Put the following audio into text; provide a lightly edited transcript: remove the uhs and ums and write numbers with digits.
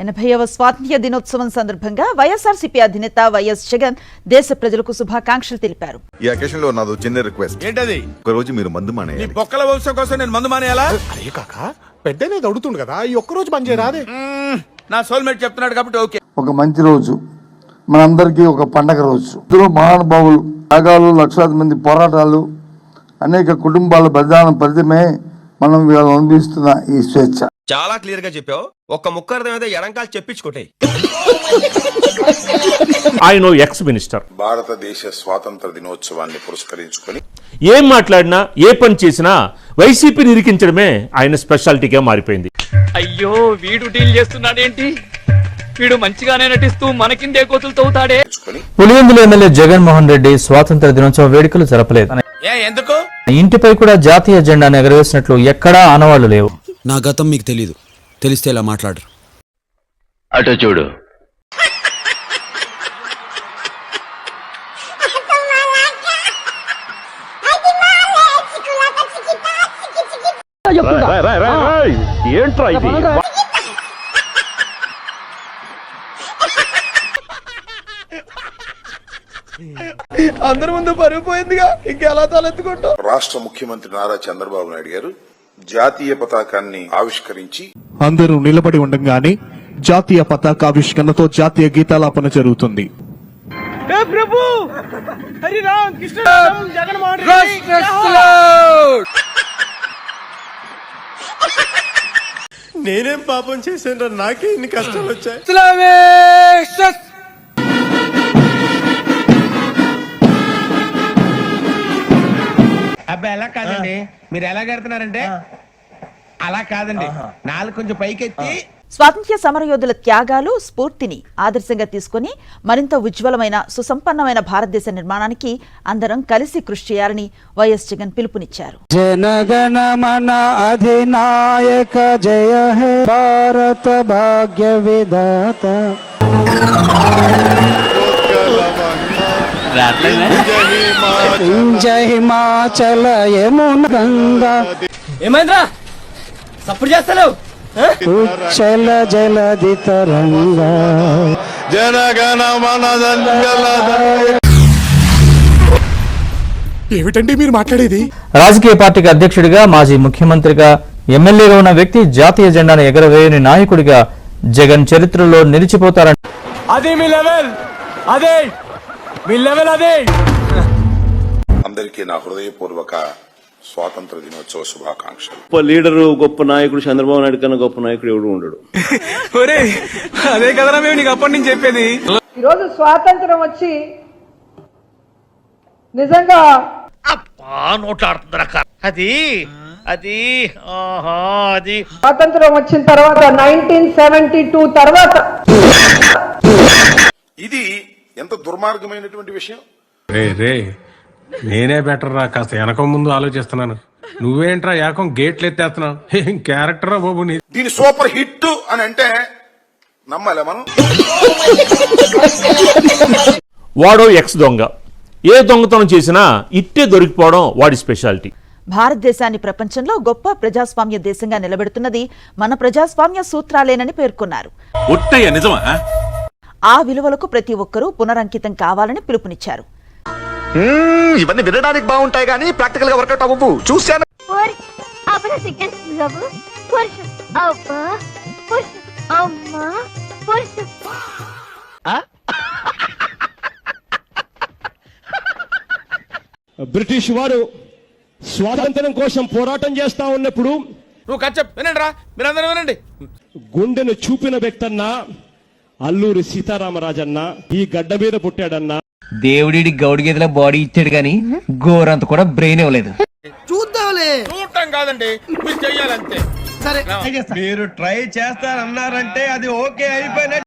80వ స్వాతంత్ర్య దినోత్సవం సందర్భంగా వైఎస్ఆర్సీపీ అధినేత వైఎస్ జగన్ దేశ ప్రజలకు శుభాకాంక్షలు తెలిపారు. ఈ అకేషన్ లో నాదో చిన్న రిక్వెస్ట్. ఏంటది? ఒక రోజు మీరు మందు మానేయాలి. నీ బొక్కల వంశం కోసం నేను మందు మానేయాలా? అరే కాక పెద్దనే దొడుతుండు కదా, ఈ ఒక్క రోజు బంద్ చేయరాదే. నా సోల్మేట్ చెప్తున్నాడు కాబట్టి ఓకే. ఒక మంచి రోజు, మనందరికీ ఒక పండగ రోజు. ఇందులో మహానుభావులు త్యాగాలు, లక్షలాది మంది పోరాటాలు, అనేక కుటుంబాల బలిదానం ఫలితమే మనం వీళ్ళు అనుభవిస్తున్న ఈ స్వేచ్ఛ. చాలా క్లియర్ గా చెప్పావు. ఒక్క ముక్క అర్థమైతే ఎడంకాలు చెప్పించుకోటే. ఆయన ఎక్స్ మినిస్టర్. భారతదేశ స్వాతంత్ర దినోత్సవాన్ని పురస్కరించుకొని ఏం మాట్లాడినా ఏ పని చేసినా వైసీపీని ఇరికించడమే ఆయన స్పెషాలిటీగా మారిపోయింది. అయ్యో వీడు డీల్ చేస్తున్నాడేంటి? వీడు మంచిగానే నటిస్తూ మనకిందే కోతులు తవ్వుతాడే. పులివెందుల ఎమ్మెల్యే జగన్మోహన్ రెడ్డి స్వాతంత్ర దినోత్సవ వేడుకలు జరపలేదు. ఎందుకు? ఇంటిపై కూడా జాతీయ జెండాను ఎగరవేసినట్లు ఎక్కడా ఆనవాళ్లు లేవు. నా గతం మీకు తెలీదు, తెలిస్తే ఇలా మాట్లాడరు. అటు చూడు. ఏంట్రా ఇది? అందరి ముందు పరుగు పోయిందిగా, ఇంకెలా తలెత్తుకుంటాం? రాష్ట్ర ముఖ్యమంత్రి నారా చంద్రబాబు నాయుడు గారు జాతీయ పతాకాన్ని ఆవిష్కరించి అందరూ నిలబడి ఉండగానే జాతీయ పతాకావిష్కరణతో జాతీయ గీతాలాపన జరుగుతుంది. నేనేం పాపం చేశాను, నాకే ఇన్ని కష్టాలు వచ్చాయి. అబ్బాయి ఎలా కాదండి, మీరు ఎలా కడుతున్నారంటే అలా కాదండి, నాలుగు కొంచెం పైకెత్తి. స్వాతంత్ర్య సమరయోధుల త్యాగాలు, స్ఫూర్తిని ఆదర్శంగా తీసుకుని మరింత ఉజ్వలమైన సుసంపన్నమైన భారతదేశ నిర్మాణానికి అందరం కలిసి కృషి చేయాలని వైఎస్ జగన్ పిలుపునిచ్చారు. జనగణ మన అధినాయక జయ హే భారత భాగ్య విధాత. జై హిమాచల యమున గంగా. ఏమైందిరా సప్పుడు చేస్తాను? ఉచ్చల జలధి తరంగా. జనగణ మన ఏమిటండి మీరు మాట్లాడేది? రాజకీయ పార్టీకి అధ్యక్షుడిగా, మాజీ ముఖ్యమంత్రిగా, ఎమ్మెల్యేగా ఉన్న వ్యక్తి జాతీయ జెండాను ఎగరవేయని నాయకుడిగా జగన్ చరిత్రలో నిలిచిపోతారని. అదే మీ లెవెల్, అదే మీ లెవెల్, అదే. అందరికీ నా హృదయపూర్వక స్వాతంత్ర దినోత్సవ శుభాకాంక్షలు. గొప్ప లీడరు, గొప్ప నాయకుడు చంద్రబాబు నాయుడు కన్నా గొప్ప నాయకుడు ఎవడు ఉండడు. అదే కదరా మేము నీకు అప్పటి నుంచి చెప్పేది. ఈరోజు స్వాతంత్రం వచ్చి నిజంగా అది అది అది స్వాతంత్రం వచ్చిన తర్వాత 1972 తర్వాత ఇది ఎంత దుర్మార్గమైనటువంటి విషయం. నేనే బెటర్ రా, కాస్త వెనక ముందు ఆలోచిస్తున్నాను. నువ్వేంట్రా ఏకం గేట్లు ఎత్తేస్తున్నావు? ఏం క్యారెక్టర్ రా బాబు నీ. దీని సూపర్ హిట్ అని అంటే నమ్మాలా మనం? వాడో ఎక్స్ దొంగ. ఏ దొంగతనం చేసినా ఇట్టే దొరికిపోవడం వాడి స్పెషాలిటీ. భారతదేశాన్ని ప్రపంచంలో గొప్ప ప్రజాస్వామ్య దేశంగా నిలబెడుతున్నది మన ప్రజాస్వామ్య సూత్రాలేనని పేర్కొన్నారు. ఆ విలువలకు ప్రతి ఒక్కరూ పునరంకితం కావాలని పిలుపునిచ్చారు. ఇవన్నీ వినడానికి బాగుంటాయి కానీ ప్రాక్టికల్ గా వర్కౌట్ అవ్వవు. చూశాను. బ్రిటిష్ వారు స్వాతంత్రం కోసం పోరాటం చేస్తా ఉన్నప్పుడు నువ్వు కచ్చప్ వినండి రా, మీరందరూ వినండి. గుండెను చూపిన వ్యక్తన్నా అల్లూరి సీతారామరాజన్న ఈ గడ్డ మీద పుట్టాడన్నా. దేవుడి గౌడి గేదెల బాడీ ఇచ్చాడు గాని గోరంత కూడా బ్రెయిన్ ఇవ్వలేదు. చూడటం కాదండి, మీరు చెయ్యాలంతే. మీరు ట్రై చేస్తారన్నారంటే అది ఓకే అయిపోయిన